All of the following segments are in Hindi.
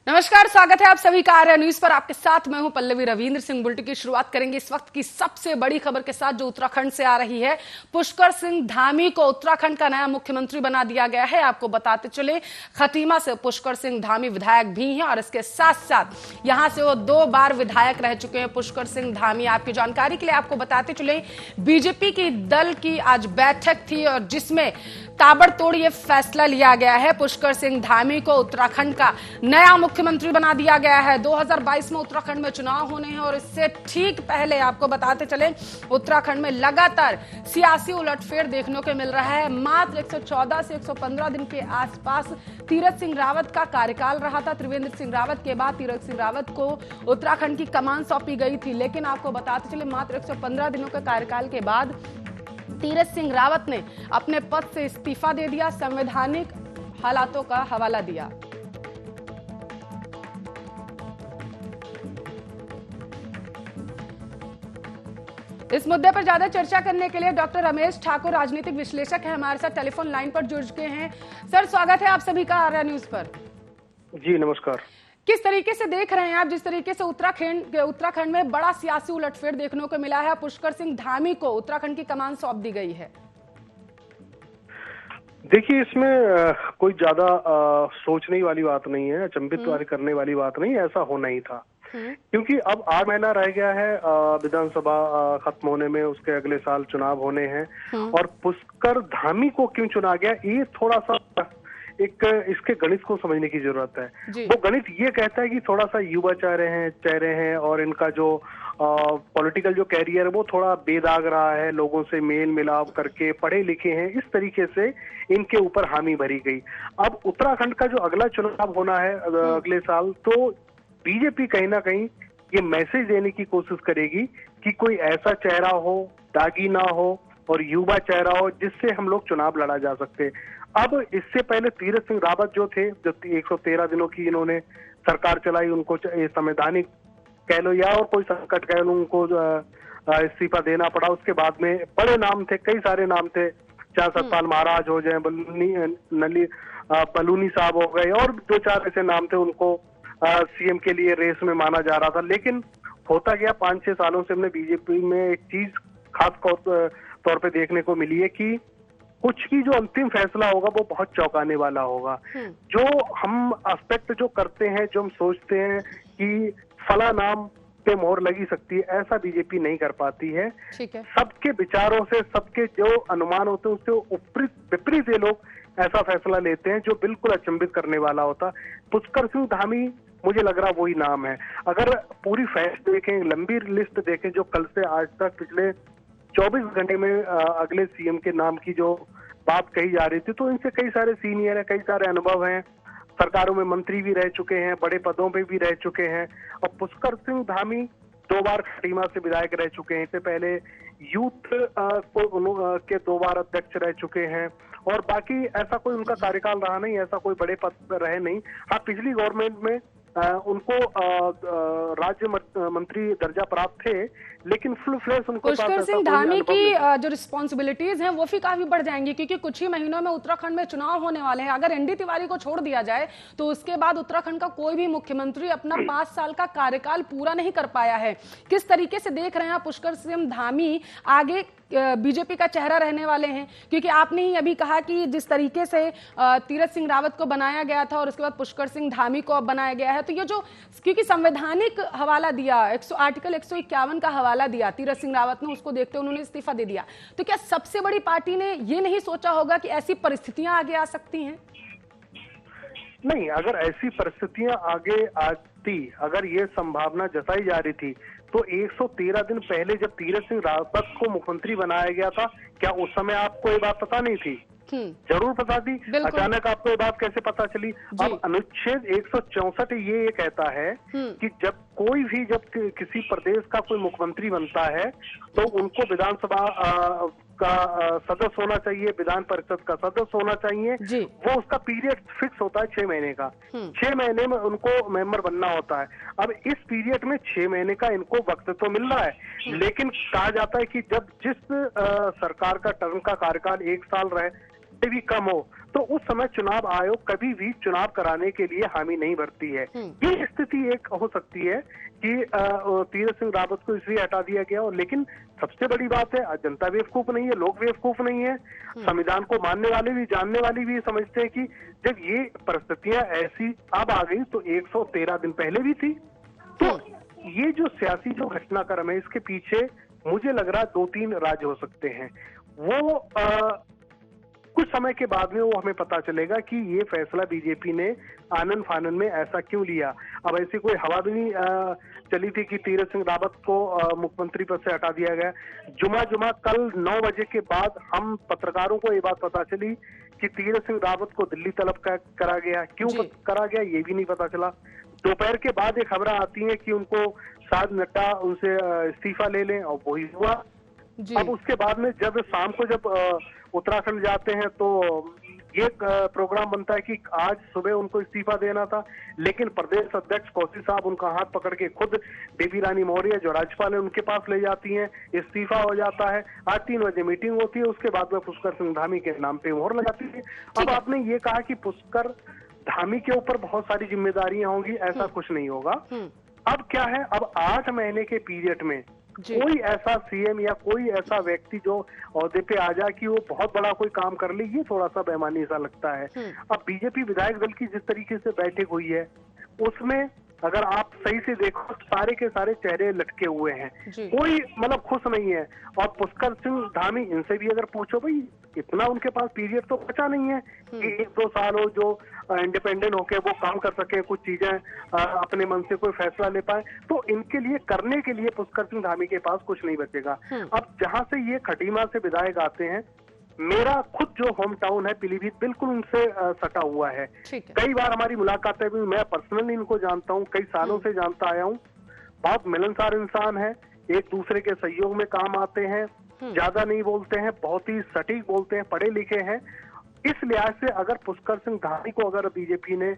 नमस्कार, स्वागत है आप सभी का आर्या न्यूज पर। आपके साथ मैं हूं पल्लवी रविंद्र सिंह। बुलेटिन की शुरुआत करेंगे इस वक्त की सबसे बड़ी खबर के साथ जो उत्तराखंड से आ रही है। पुष्कर सिंह धामी को उत्तराखंड का नया मुख्यमंत्री बना दिया गया है। आपको बताते चले, खटीमा से पुष्कर सिंह धामी विधायक भी हैं और इसके साथ साथ यहां से वो 2 बार विधायक रह चुके हैं पुष्कर सिंह धामी। आपकी जानकारी के लिए आपको बताते चले, बीजेपी की दल की आज बैठक थी और जिसमें ताबड़तोड़ ये फैसला लिया गया है। पुष्कर सिंह धामी को उत्तराखंड का नया मुख्यमंत्री बना दिया गया है। 2022 में उत्तराखंड में चुनाव होने हैं और इससे ठीक पहले आपको बताते चले, उत्तराखंड में लगातार सियासी उलटफेर देखने को मिल रहा है। मात्र 114 से 115 दिन के आसपास तीरथ सिंह रावत का कार्यकाल रहा था। त्रिवेंद्र सिंह रावत के बाद तीरथ सिंह रावत को उत्तराखंड की कमान सौंपी गई थी, लेकिन आपको बताते चले मात्र 115 दिनों के कार्यकाल के बाद तीरथ सिंह रावत ने अपने पद से इस्तीफा दे दिया, संवैधानिक हालातों का हवाला दिया। इस मुद्दे पर ज्यादा चर्चा करने के लिए डॉक्टर रमेश ठाकुर, राजनीतिक विश्लेषक है, हमारे साथ टेलीफोन लाइन पर जुड़ चुके हैं। सर, स्वागत है आप सभी का आर्या न्यूज पर। जी नमस्कार। किस तरीके से देख रहे हैं आप, जिस तरीके से उत्तराखंड में बड़ा सियासी उलटफेर देखने को मिला है, पुष्कर सिंह धामी को उत्तराखंड की कमान सौंप दी गई है? देखिए, इसमें कोई ज्यादा सोचने वाली बात नहीं है, अचंभित वाली करने वाली बात नहीं है। ऐसा होना ही था क्योंकि अब 8 महीना रह गया है विधानसभा खत्म होने में, उसके अगले साल चुनाव होने हैं और पुष्कर धामी को क्यों चुना गया, ये थोड़ा सा इसके गणित को समझने की जरूरत है। वो गणित ये कहता है कि थोड़ा सा युवा चेहरे हैं और इनका जो पॉलिटिकल जो कैरियर है वो थोड़ा बेदाग रहा है, लोगों से मेल मिलाप करके पढ़े लिखे हैं, इस तरीके से इनके ऊपर हामी भरी गई। अब उत्तराखंड का जो अगला चुनाव होना है अगले साल, तो बीजेपी कहीं ना कहीं ये मैसेज देने की कोशिश करेगी कि कोई ऐसा चेहरा हो, दागी ना हो और युवा चेहरा हो जिससे हम लोग चुनाव लड़ा जा सकते। अब इससे पहले तीरथ सिंह रावत जो थे, जो 113 दिनों की इन्होंने सरकार चलाई, उनको संवैधानिक कह लो या और कोई संकट कह लो, उनको इस्तीफा देना पड़ा। उसके बाद में बड़े नाम थे, कई सारे नाम थे, चाहे सतपाल महाराज हो जाए, बलूनी साहब हो गए और 2-4 ऐसे नाम थे, उनको सीएम के लिए रेस में माना जा रहा था। लेकिन होता गया, 5-6 सालों से हमने बीजेपी में एक चीज खास तौर पे देखने को मिली है कि कुछ की जो अंतिम फैसला होगा वो बहुत चौंकाने वाला होगा। जो हम एस्पेक्ट जो करते हैं, जो हम सोचते हैं कि फला नाम पे मोहर लगी सकती है, ऐसा बीजेपी नहीं कर पाती है। सबके विचारों से, सबके जो अनुमान होते हैं उससे विपरीत ये लोग ऐसा फैसला लेते हैं जो बिल्कुल अचंभित करने वाला होता। पुष्कर सिंह धामी मुझे लग रहा वही नाम है। अगर पूरी फैक्ट देखें, लंबी लिस्ट देखें जो कल से आज तक पिछले 24 घंटे में अगले सीएम के नाम की जो बात कही जा रही थी, तो इनसे कई सारे सीनियर है, कई सारे अनुभव हैं, सरकारों में मंत्री भी रह चुके हैं, बड़े पदों पे भी रह चुके हैं। और पुष्कर सिंह धामी 2 बार खटीमा से विधायक रह चुके हैं, इससे पहले यूथ के 2 बार अध्यक्ष रह चुके हैं और बाकी ऐसा कोई उनका कार्यकाल रहा नहीं, ऐसा कोई बड़े पद पर रहे नहीं। हाँ, पिछली गवर्नमेंट में उनको राज्य मंत्री दर्जा प्राप्त थे, लेकिन फुल फ्लैश उनको पुष्कर सिंह धामी की जो रिस्पॉन्सिबिलिटीज हैं वो भी काफी बढ़ जाएंगी, क्योंकि कुछ ही महीनों में उत्तराखंड में चुनाव होने वाले हैं। अगर एनडी तिवारी को छोड़ दिया जाए तो उसके बाद उत्तराखंड का कोई भी मुख्यमंत्री अपना 5 साल का कार्यकाल पूरा नहीं कर पाया है। किस तरीके से देख रहे हैं आप, पुष्कर सिंह धामी आगे बीजेपी का चेहरा रहने वाले हैं? क्योंकि आपने ही अभी कहा कि जिस तरीके से तीरथ सिंह रावत को बनाया गया था और उसके बाद पुष्कर सिंह धामी को अब बनाया गया है, तो ये जो क्योंकि संवैधानिक हवाला दिया, आर्टिकल 151 का हवाला दिया तीरथ सिंह रावत ने, उसको देखते उन्होंने इस्तीफा दे दिया, तो क्या सबसे बड़ी पार्टी ने ये नहीं सोचा होगा कि ऐसी परिस्थितियां आगे आ सकती हैं? नहीं, अगर ऐसी परिस्थितियां आगे आती, अगर ये संभावना जताई जा रही थी, तो 113 दिन पहले जब तीरथ सिंह रावत को मुख्यमंत्री बनाया गया था, क्या उस समय आपको ये बात पता नहीं थी? जरूर पता थी। अचानक आपको ये बात कैसे पता चली? अब अनुच्छेद 164 ये कहता है कि जब किसी प्रदेश का कोई मुख्यमंत्री बनता है तो उनको विधानसभा का सदस्य होना चाहिए, विधान परिषद का सदस्य होना चाहिए। वो उसका पीरियड फिक्स होता है 6 महीने का। 6 महीने में उनको मेंबर बनना होता है। अब इस पीरियड में 6 महीने का इनको वक्त तो मिल रहा है, लेकिन कहा जाता है कि जब जिस सरकार का टर्म का कार्यकाल 1 साल रहे भी कम हो तो उस समय चुनाव आयोग कभी भी चुनाव कराने के लिए हामी नहीं भरती है। ये स्थिति एक हो सकती है कि तीरथ सिंह रावत को इसलिए हटा दिया गया, और लेकिन सबसे बड़ी बात है जनता बेवकूफ नहीं है, लोग बेवकूफ नहीं है, संविधान को मानने वाले भी, जानने वाले भी समझते हैं कि जब ये परिस्थितियां ऐसी अब आ गई तो 113 दिन पहले भी थी। तो ये जो सियासी जो घटनाक्रम है, इसके पीछे मुझे लग रहा है 2-3 राज हो सकते हैं। वो कुछ समय के बाद में वो हमें पता चलेगा कि ये फैसला बीजेपी ने आनन फानन में ऐसा क्यों लिया। अब ऐसी कोई हवा भी नहीं चली थी कि तीरथ सिंह रावत को मुख्यमंत्री पद से हटा दिया गया। जुमा कल 9 बजे के बाद हम पत्रकारों को ये बात पता चली कि तीरथ सिंह रावत को दिल्ली तलब करा गया। क्यों करा गया ये भी नहीं पता चला। दोपहर के बाद ये खबरें आती हैं कि उनको शायद नड्डा उनसे इस्तीफा ले लें, और वही हुआ। अब उसके बाद में जब शाम को जब उत्तराखंड जाते हैं तो ये प्रोग्राम बनता है कि आज सुबह उनको इस्तीफा देना था, लेकिन प्रदेश अध्यक्ष कौशिक साहब उनका हाथ पकड़ के खुद बेबी रानी मौर्य जो राज्यपाल है उनके पास ले जाती हैं, इस्तीफा हो जाता है। आज 3 बजे मीटिंग होती है, उसके बाद में पुष्कर सिंह धामी के नाम पे मोहर लगाती है। अब आपने ये कहा कि पुष्कर धामी के ऊपर बहुत सारी जिम्मेदारियां होंगी, ऐसा कुछ नहीं होगा। अब क्या है, अब 8 महीने के पीरियड में कोई ऐसा सीएम या कोई ऐसा व्यक्ति जो ओहदे पे आ जाए कि वो बहुत बड़ा कोई काम कर ले, ये थोड़ा सा बेईमानी सा लगता है। अब बीजेपी विधायक दल की जिस तरीके से बैठक हुई है, उसमें अगर आप सही से देखो सारे के सारे चेहरे लटके हुए हैं, कोई मतलब खुश नहीं है। और पुष्कर सिंह धामी, इनसे भी अगर पूछो भाई इतना उनके पास पीरियड तो बचा नहीं है कि 1-2 साल हो जो इंडिपेंडेंट होके वो काम कर सके, कुछ चीजें अपने मन से कोई फैसला ले पाए। तो इनके लिए करने के लिए पुष्कर सिंह धामी के पास कुछ नहीं बचेगा। अब जहां से ये खटीमा से विधायक आते हैं, मेरा खुद जो होम टाउन है पीलीभीत बिल्कुल उनसे सटा हुआ है। कई बार हमारी मुलाकातें भी, मैं पर्सनली इनको जानता हूँ, कई सालों से जानता आया हूँ। बहुत मिलनसार इंसान है, एक दूसरे के सहयोग में काम आते हैं, ज्यादा नहीं बोलते हैं, बहुत ही सटीक बोलते हैं, पढ़े लिखे हैं। इस लिहाज से अगर पुष्कर सिंह धामी को अगर बीजेपी ने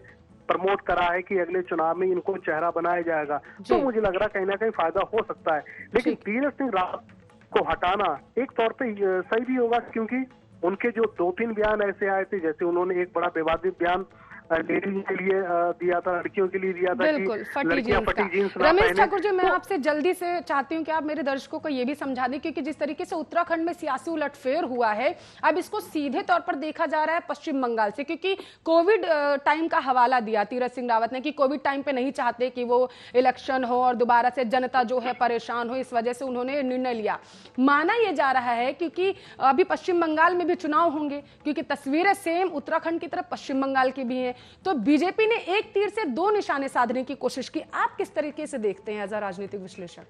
प्रमोट करा है कि अगले चुनाव में इनको चेहरा बनाया जाएगा, तो मुझे लग रहा है कहीं ना कहीं फायदा हो सकता है। लेकिन तीरथ सिंह रावत को हटाना एक तौर पे सही भी होगा, क्योंकि उनके जो 2-3 बयान ऐसे आए थे, जैसे उन्होंने एक बड़ा विवादित बयान लेडीज के लिए दिया था, लड़कियों के लिए दिया था, बिल्कुल, फटी जींस। रमेश ठाकुर जी, मैं आपसे जल्दी से चाहती हूं कि आप मेरे दर्शकों को यह भी समझा दें, क्योंकि जिस तरीके से उत्तराखंड में सियासी उलटफेर हुआ है, अब इसको सीधे तौर पर देखा जा रहा है पश्चिम बंगाल से, क्योंकि कोविड टाइम का हवाला दिया तीरथ सिंह रावत ने कि कोविड टाइम पे नहीं चाहते कि वो इलेक्शन हो और दोबारा से जनता जो है परेशान हो, इस वजह से उन्होंने निर्णय लिया। माना यह जा रहा है क्योंकि अभी पश्चिम बंगाल में भी चुनाव होंगे, क्योंकि तस्वीरें सेम उत्तराखंड की तरफ पश्चिम बंगाल की भी हैं, तो बीजेपी ने एक तीर से 2 निशाने साधने की कोशिश की। आप किस तरीके से देखते हैं एज अ राजनीतिक विश्लेषक?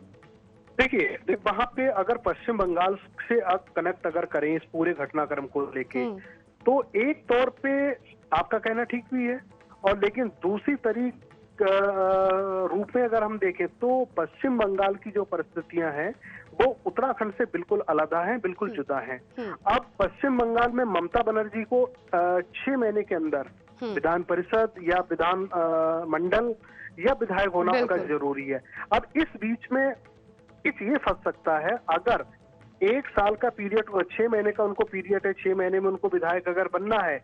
देखिए, वहां पे अगर पश्चिम बंगाल से कनेक्ट अगर करें इस पूरे घटनाक्रम को लेके, तो एक तौर पे आपका कहना ठीक भी है, और लेकिन दूसरी रूप में अगर हम देखें तो पश्चिम बंगाल की जो परिस्थितियां हैं वो उत्तराखंड से बिल्कुल अलग हैं, बिल्कुल जुदा हैं। अब पश्चिम बंगाल में ममता बनर्जी को 6 महीने के अंदर विधान परिषद या विधान मंडल या विधायक होना उनका जरूरी है। अब इस बीच में ये फंस सकता है, अगर 1 साल का पीरियड और 6 महीने का उनको पीरियड है, 6 महीने में उनको विधायक अगर बनना है,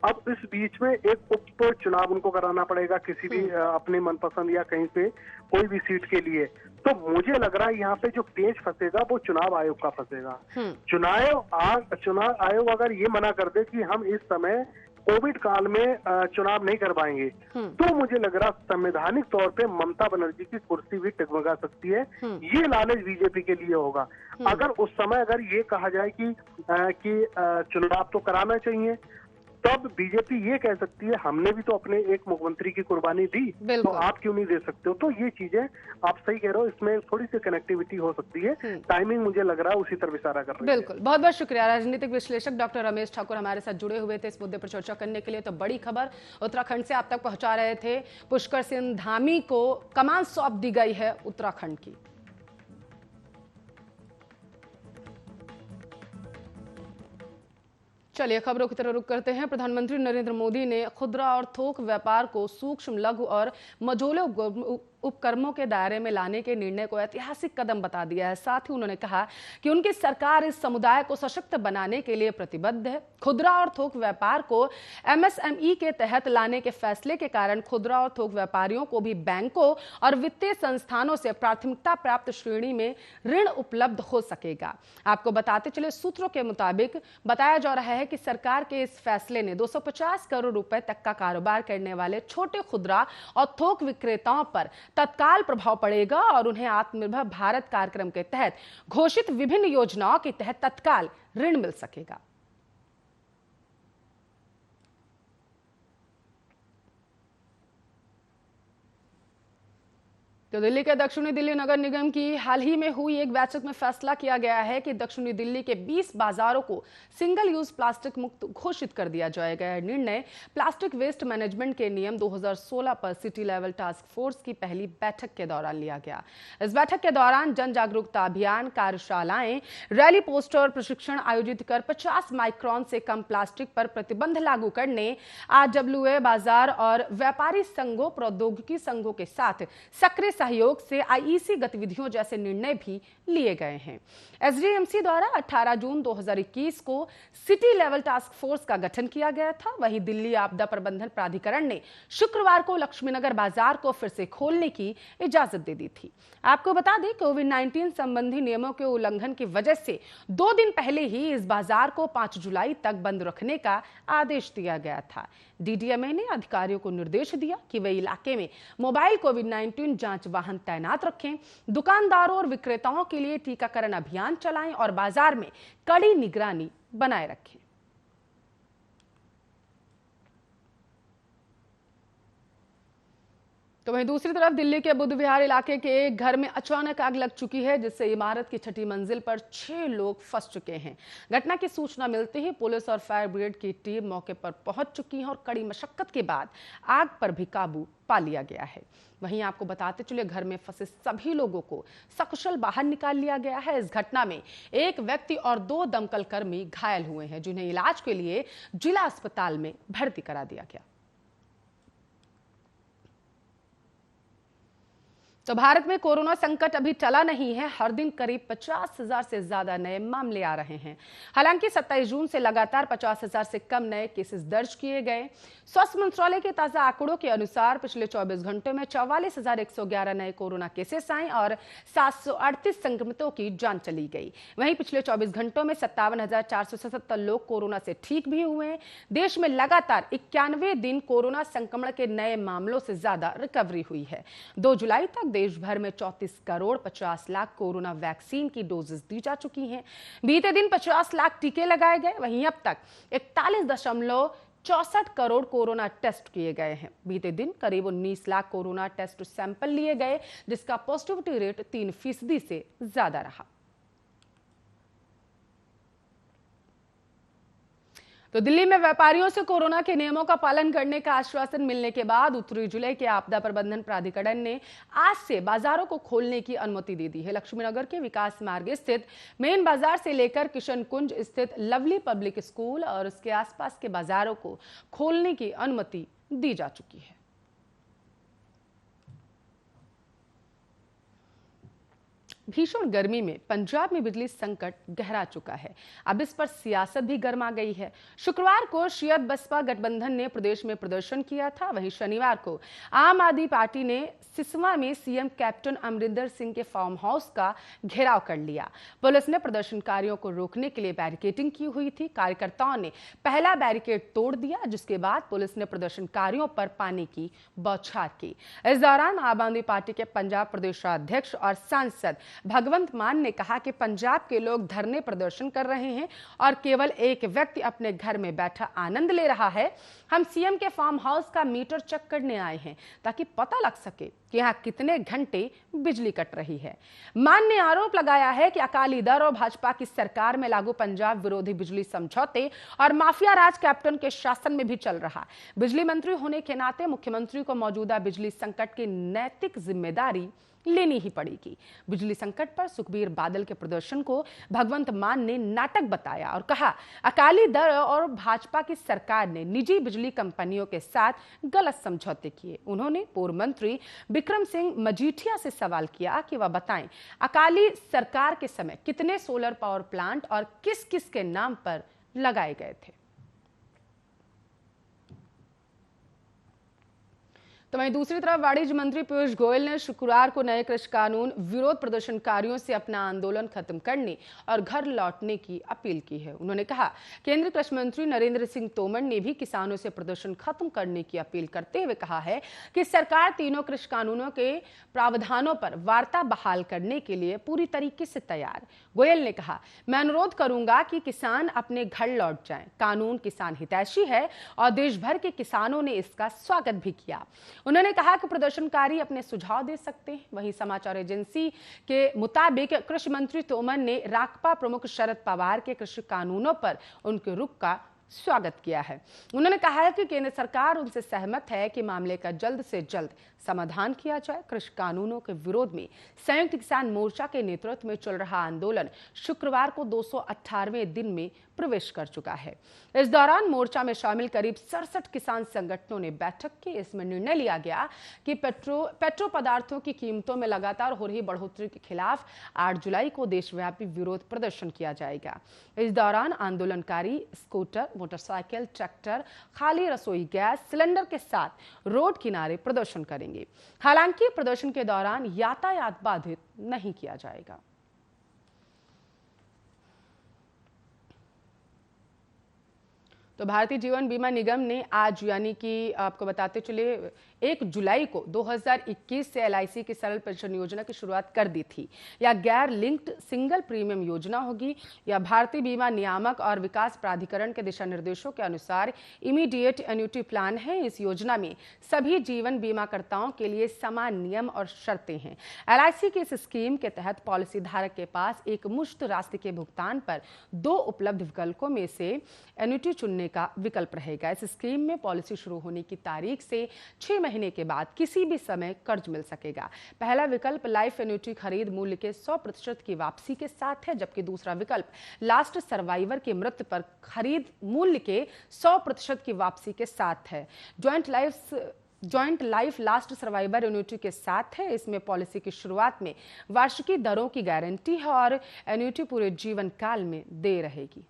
अब इस बीच में एक उप चुनाव उनको कराना पड़ेगा किसी भी अपने मनपसंद या कहीं पे कोई भी सीट के लिए। तो मुझे लग रहा है यहाँ पे जो पेच फंसेगा वो चुनाव आयोग का फंसेगा। चुनाव आयोग अगर ये मना कर दे कि हम इस समय कोविड काल में चुनाव नहीं कर पाएंगे, तो मुझे लग रहा संवैधानिक तौर पे ममता बनर्जी की कुर्सी भी टगमगा सकती है। ये लालच बीजेपी के लिए होगा। अगर उस समय अगर ये कहा जाए कि चुनाव तो कराना चाहिए, तब बीजेपी ये कह सकती है हमने भी तो अपने एक मुख्यमंत्री की कुर्बानी दी, तो आप क्यों नहीं दे सकते हो। तो ये चीजें आप सही कह रहे हो, इसमें थोड़ी सी कनेक्टिविटी हो सकती है। टाइमिंग मुझे लग रहा है उसी तरफ इशारा कर रही है। बिल्कुल, बहुत बहुत शुक्रिया। राजनीतिक विश्लेषक डॉक्टर रमेश ठाकुर हमारे साथ जुड़े हुए थे इस मुद्दे पर चर्चा करने के लिए। तो बड़ी खबर उत्तराखंड से आप तक पहुंचा रहे थे। पुष्कर सिंह धामी को कमान सौंप दी गई है उत्तराखंड की। चलिए खबरों की तरफ रुख करते हैं। प्रधानमंत्री नरेंद्र मोदी ने खुदरा और थोक व्यापार को सूक्ष्म, लघु और मझोले उपक्रमों के दायरे में लाने के निर्णय को ऐतिहासिक कदम बता दिया है। साथ ही उन्होंने कहा कि उनकी सरकार इस समुदाय को सशक्त बनाने के लिए प्रतिबद्ध है। खुदरा और थोक व्यापार को MSME के तहत लाने के फैसले के कारण खुदरा और थोक व्यापारियों को भी बैंकों और वित्तीय संस्थानों से प्राथमिकता प्राप्त श्रेणी में ऋण उपलब्ध हो सकेगा। आपको बताते चले, सूत्रों के मुताबिक बताया जा रहा है कि सरकार के इस फैसले ने 250 करोड़ रुपए तक का कारोबार करने वाले छोटे खुदरा और थोक विक्रेताओं पर तत्काल प्रभाव पड़ेगा और उन्हें आत्मनिर्भर भारत कार्यक्रम के तहत घोषित विभिन्न योजनाओं के तहत तत्काल ऋण मिल सकेगा। तो दिल्ली के दक्षिणी दिल्ली नगर निगम की हाल ही में हुई एक बैठक में फैसला किया गया है कि दक्षिणी दिल्ली के 20 बाजारों को सिंगल यूज प्लास्टिक मुक्त घोषित कर दिया जाएगा। यह निर्णय प्लास्टिक वेस्ट मैनेजमेंट के नियम 2016 पर सिटी लेवल टास्क फोर्स की पहली बैठक के दौरान लिया गया। इस बैठक के दौरान जन जागरूकता अभियान, कार्यशालाएं, रैली, पोस्टर और प्रशिक्षण आयोजित कर 50 माइक्रोन से कम प्लास्टिक पर प्रतिबंध लागू करने, RWA बाजार और व्यापारी संघों, प्रौद्योगिकी संघों के साथ सक्रिय सहयोग से IEC गतिविधियों जैसे निर्णय भी लिए गए हैं। SDMC द्वारा 18 जून 2021 को सिटी लेवल टास्क फोर्स का गठन किया गया था। वहीं दिल्ली आपदा प्रबंधन प्राधिकरण ने शुक्रवार को लक्ष्मीनगर बाजार को फिर से खोलने की इजाजत दे दी थी। आपको बता दें, कोविड-19 संबंधी नियमों के उल्लंघन की वजह से 2 दिन पहले ही इस बाजार को 5 जुलाई तक बंद रखने का आदेश दिया गया था। DDMA ने अधिकारियों को निर्देश दिया कि वे इलाके में मोबाइल कोविड-19 जांच वाहन तैनात रखें, दुकानदारों और विक्रेताओं के लिए टीकाकरण अभियान चलाएं और बाजार में कड़ी निगरानी बनाए रखें। तो वहीं दूसरी तरफ दिल्ली के बुद्ध विहार इलाके के एक घर में अचानक आग लग चुकी है, जिससे इमारत की 6ठी मंजिल पर 6 लोग फंस चुके हैं। घटना की सूचना मिलते ही पुलिस और फायर ब्रिगेड की टीम मौके पर पहुंच चुकी है और कड़ी मशक्कत के बाद आग पर भी काबू पा लिया गया है। वहीं आपको बताते चले, घर में फंसे सभी लोगों को सकुशल बाहर निकाल लिया गया है। इस घटना में एक व्यक्ति और 2 दमकल कर्मी घायल हुए हैं, जिन्हें इलाज के लिए जिला अस्पताल में भर्ती करा दिया गया। तो भारत में कोरोना संकट अभी टला नहीं है। हर दिन करीब 50,000 से ज्यादा नए मामले आ रहे हैं। हालांकि 27 जून से लगातार 50,000 से कम नए केसेस दर्ज किए गए। स्वास्थ्य मंत्रालय के ताजा आंकड़ों के अनुसार पिछले 24 घंटों में 44,111 नए कोरोना केसेस आए और 738 संक्रमितों की जान चली गई। वहीं पिछले 24 घंटों में 57,477 लोग कोरोना से ठीक भी हुए हैं। देश में लगातार 91 दिन कोरोना संक्रमण के नए मामलों से ज्यादा रिकवरी हुई है। 2 जुलाई तक देश भर में 34 करोड़ 50 लाख कोरोना वैक्सीन की डोजेस दी जा चुकी हैं। बीते दिन 50 लाख टीके लगाए गए। वहीं अब तक 41.64 करोड़ कोरोना टेस्ट किए गए हैं। बीते दिन करीब 19 लाख कोरोना टेस्ट सैंपल लिए गए, जिसका पॉजिटिविटी रेट 3% से ज्यादा रहा। तो दिल्ली में व्यापारियों से कोरोना के नियमों का पालन करने का आश्वासन मिलने के बाद उत्तरी जिले के आपदा प्रबंधन प्राधिकरण ने आज से बाजारों को खोलने की अनुमति दे दी है। लक्ष्मीनगर के विकास मार्ग स्थित मेन बाजार से लेकर किशन कुंज स्थित लवली पब्लिक स्कूल और उसके आसपास के बाजारों को खोलने की अनुमति दी जा चुकी है। भीषण गर्मी में पंजाब में बिजली संकट गहरा चुका है। अब इस पर सियासत भी गर्मा गई है। शुक्रवार को शियत बसपा गठबंधन ने प्रदेश में प्रदर्शन किया था। वहीं शनिवार को आम आदमी पार्टी ने सिसवा में सीएम कैप्टन अमरिंदर सिंह के फार्म हाउस का घेराव कर लिया। पुलिस ने प्रदर्शनकारियों को रोकने के लिए बैरिकेडिंग की हुई थी। कार्यकर्ताओं ने पहला बैरिकेड तोड़ दिया, जिसके बाद पुलिस ने प्रदर्शनकारियों पर पानी की बौछार की। इस दौरान आम आदमी पार्टी के पंजाब प्रदेशाध्यक्ष और सांसद भगवंत मान ने कहा कि पंजाब के लोग धरने प्रदर्शन कर रहे हैं और केवल एक व्यक्ति अपने घर में बैठा आनंद ले रहा है। हम सीएम के फार्म हाउस का मीटर चेक करने आए हैं ताकि पता लग सके कि यहाँ कितने घंटे बिजली कट रही है। मान ने आरोप लगाया है कि अकाली दल और भाजपा की सरकार में लागू पंजाब विरोधी बिजली समझौते और माफिया राज कैप्टन के शासन में भी चल रहा। बिजली मंत्री होने के नाते मुख्यमंत्री को मौजूदा बिजली संकट की नैतिक जिम्मेदारी लेनी ही पड़ेगी। बिजली संकट पर सुखबीर बादल के प्रदर्शन को भगवंत मान ने नाटक बताया और कहा, अकाली दल और भाजपा की सरकार ने निजी बिजली कंपनियों के साथ गलत समझौते किए। उन्होंने पूर्व मंत्री बिक्रम सिंह मजीठिया से सवाल किया कि वह बताएं, अकाली सरकार के समय कितने सोलर पावर प्लांट और किस किस के नाम पर लगाए गए थे। तो वहीं दूसरी तरफ वाणिज्य मंत्री पीयूष गोयल ने शुक्रवार को नए कृषि कानून विरोध प्रदर्शनकारियों से अपना आंदोलन खत्म करने और घर लौटने की अपील की है। उन्होंने कहा, केंद्रीय कृषि मंत्री नरेंद्र सिंह तोमर ने भी किसानों से प्रदर्शन खत्म करने की अपील करते हुए कहा है कि सरकार तीनों कृषि कानूनों के प्रावधानों पर वार्ता बहाल करने के लिए पूरी तरीके से तैयार। गोयल ने कहा, मैं अनुरोध करूंगा कि किसान अपने घर लौट जाएं। कानून किसान हितैषी है और देश भर के किसानों ने इसका स्वागत भी किया। उन्होंने कहा कि प्रदर्शनकारी अपने सुझाव दे सकते हैं। वहीं समाचार एजेंसी के मुताबिक कृषि मंत्री तोमर ने राकपा प्रमुख शरद पवार के कृषि कानूनों पर उनके रुख का स्वागत किया है। उन्होंने कहा है कि केंद्र सरकार उनसे सहमत है कि मामले का जल्द से जल्द समाधान किया जाए। कृषि कानूनों के विरोध में संयुक्त किसान मोर्चा के नेतृत्व में चल रहा आंदोलन शुक्रवार को 218वें दिन में प्रवेश कर चुका है। इस दौरान मोर्चा में शामिल करीब 67 किसान संगठनों ने बैठक की। इसमें निर्णय लिया गया कि पेट्रो पदार्थों की कीमतों में लगातार हो रही बढ़ोतरी के खिलाफ 8 जुलाई को देशव्यापी विरोध प्रदर्शन किया जाएगा। इस दौरान आंदोलनकारी स्कूटर, मोटरसाइकिल, ट्रैक्टर, खाली रसोई गैस सिलेंडर के साथ रोड किनारे प्रदर्शन करेंगे। हालांकि प्रदर्शन के दौरान यातायात बाधित नहीं किया जाएगा। तो भारतीय जीवन बीमा निगम ने आज, यानी कि आपको बताते चले 1 जुलाई को 2021 से LIC की सरल पेंशन योजना की शुरुआत कर दी थी। या गैर लिंक्ड सिंगल प्रीमियम योजना होगी या भारतीय बीमा नियामक और विकास प्राधिकरण के दिशा निर्देशों के अनुसार इमीडिएट एन्युटी प्लान है। इस योजना में सभी जीवन बीमाकर्ताओं के लिए समान नियम और शर्तें हैं। LIC की इस स्कीम के तहत पॉलिसी धारक के पास एक मुश्त राशि के भुगतान पर 2 उपलब्ध विकल्पों में से एन्युटी चुनने का विकल्प रहेगा। इस स्कीम में पॉलिसी शुरू होने की तारीख से 6 महीने के बाद किसी भी समय कर्ज मिल सकेगा। पहला विकल्प लाइफ एन्युटी खरीद मूल्य के 100% की वापसी के साथ है, जबकि दूसरा विकल्प लास्ट सर्वाइवर की मृत्यु पर खरीद मूल्य के 100% की वापसी के साथ है। Joint life last survivor annuity के साथ है। इसमें पॉलिसी की शुरुआत में वार्षिकी दरों की गारंटी है और एन्युटी पूरे जीवन काल में दे रहेगी।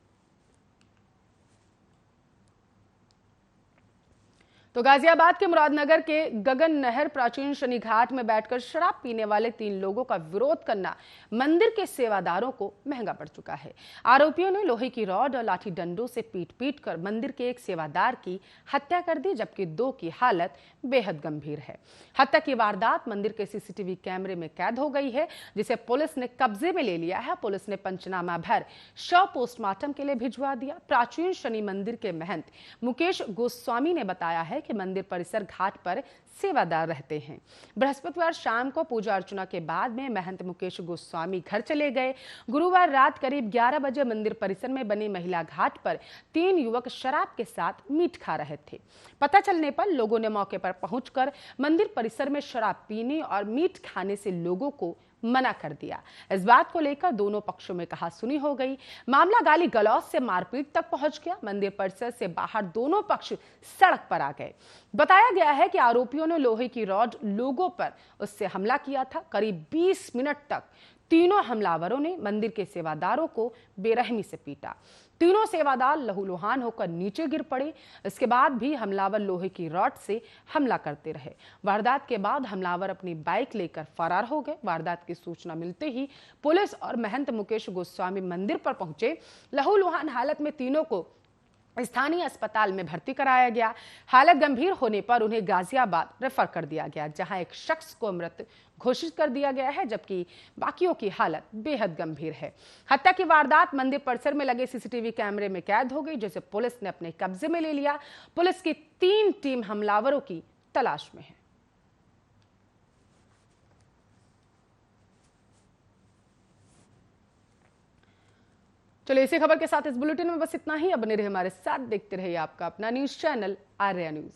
तो गाजियाबाद के मुरादनगर के गगन नहर प्राचीन शनि घाट में बैठकर शराब पीने वाले 3 लोगों का विरोध करना मंदिर के सेवादारों को महंगा पड़ चुका है। आरोपियों ने लोहे की रॉड और लाठी डंडों से पीट कर मंदिर के एक सेवादार की हत्या कर दी, जबकि 2 की हालत बेहद गंभीर है। हत्या की वारदात मंदिर के CCTV कैमरे में कैद हो गई है, जिसे पुलिस ने कब्जे में ले लिया है। पुलिस ने पंचनामा भर शव पोस्टमार्टम के लिए भिजवा दिया। प्राचीन शनि मंदिर के महंत मुकेश गोस्वामी ने बताया है कि मंदिर परिसर घाट पर सेवादार रहते हैं। बृहस्पतिवार शाम को पूजा अर्चना के बाद में महंत मुकेश गोस्वामी घर चले गए। गुरुवार रात करीब 11 बजे मंदिर परिसर में बने महिला घाट पर 3 युवक शराब के साथ मीट खा रहे थे। पता चलने पर लोगों ने मौके पर पहुंचकर मंदिर परिसर में शराब पीने और मीट खाने से लोगों को मना कर दिया। इस बात को लेकर दोनों पक्षों में कहासुनी हो गई। मामला गाली गलौज से मारपीट तक पहुंच गया। मंदिर परिसर से बाहर दोनों पक्ष सड़क पर आ गए। बताया गया है कि आरोपियों ने लोहे की रॉड लोगों पर उससे हमला किया था। करीब 20 मिनट तक तीनों हमलावरों ने मंदिर के सेवादारों को बेरहमी से पीटा। तीनों सेवादार लहूलुहान होकर नीचे गिर पड़े। इसके बाद भी हमलावर लोहे की रॉड से हमला करते रहे। वारदात के बाद हमलावर अपनी बाइक लेकर फरार हो गए। वारदात की सूचना मिलते ही पुलिस और महंत मुकेश गोस्वामी मंदिर पर पहुंचे। लहूलुहान हालत में तीनों को स्थानीय अस्पताल में भर्ती कराया गया। हालत गंभीर होने पर उन्हें गाजियाबाद रेफर कर दिया गया, जहां एक शख्स को मृत घोषित कर दिया गया है, जबकि बाकियों की हालत बेहद गंभीर है। हत्या की वारदात मंदिर परिसर में लगे CCTV कैमरे में कैद हो गई, जिसे पुलिस ने अपने कब्जे में ले लिया। पुलिस की 3 टीम हमलावरों की तलाश में है। चलिए, इसी खबर के साथ इस बुलेटिन में बस इतना ही। अब बने रहिए हमारे साथ, देखते रहिए आपका अपना न्यूज चैनल आर्या न्यूज।